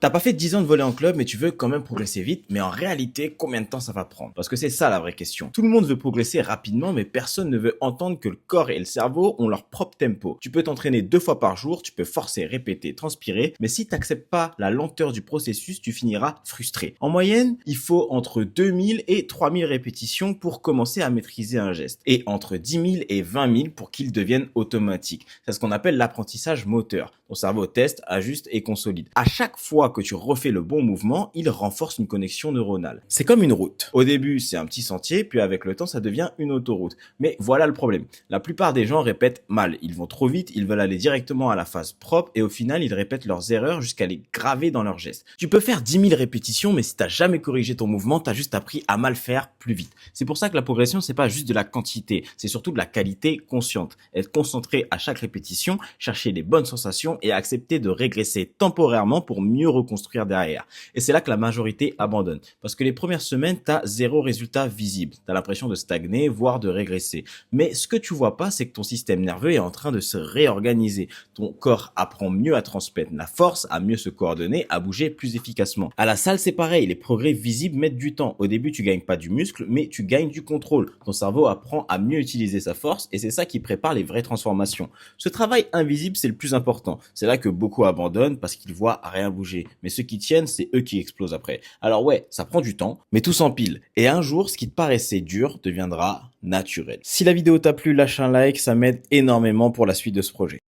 T'as pas fait 10 ans de volley en club, mais tu veux quand même progresser vite, mais en réalité, combien de temps ça va prendre? Parce que c'est ça la vraie question. Tout le monde veut progresser rapidement, mais personne ne veut entendre que le corps et le cerveau ont leur propre tempo. Tu peux t'entraîner 2 fois par jour, tu peux forcer, répéter, transpirer, mais si t'acceptes pas la lenteur du processus, tu finiras frustré. En moyenne, il faut entre 2000 et 3000 répétitions pour commencer à maîtriser un geste, et entre 10 000 et 20 000 pour qu'il devienne automatique. C'est ce qu'on appelle l'apprentissage moteur. Ton cerveau teste, ajuste et consolide. À chaque fois que tu refais le bon mouvement, il renforce une connexion neuronale. C'est comme une route. Au début, c'est un petit sentier, puis avec le temps, ça devient une autoroute. Mais voilà le problème. La plupart des gens répètent mal. Ils vont trop vite, ils veulent aller directement à la phase propre et au final, ils répètent leurs erreurs jusqu'à les graver dans leurs gestes. Tu peux faire 10 000 répétitions, mais si t'as jamais corrigé ton mouvement, t'as juste appris à mal faire plus vite. C'est pour ça que la progression, c'est pas juste de la quantité, c'est surtout de la qualité consciente. Être concentré à chaque répétition, chercher les bonnes sensations et accepter de régresser temporairement pour mieux reconstruire derrière. Et c'est là que la majorité abandonne. Parce que les premières semaines, t'as zéro résultat visible. T'as l'impression de stagner, voire de régresser. Mais ce que tu vois pas, c'est que ton système nerveux est en train de se réorganiser. Ton corps apprend mieux à transmettre la force, à mieux se coordonner, à bouger plus efficacement. À la salle, c'est pareil. Les progrès visibles mettent du temps. Au début, tu gagnes pas du muscle, mais tu gagnes du contrôle. Ton cerveau apprend à mieux utiliser sa force et c'est ça qui prépare les vraies transformations. Ce travail invisible, c'est le plus important. C'est là que beaucoup abandonnent parce qu'ils voient rien bouger. Mais ceux qui tiennent, c'est eux qui explosent après. Alors ouais, ça prend du temps, mais tout s'empile. Et un jour, ce qui te paraissait dur deviendra naturel. Si la vidéo t'a plu, lâche un like, ça m'aide énormément pour la suite de ce projet.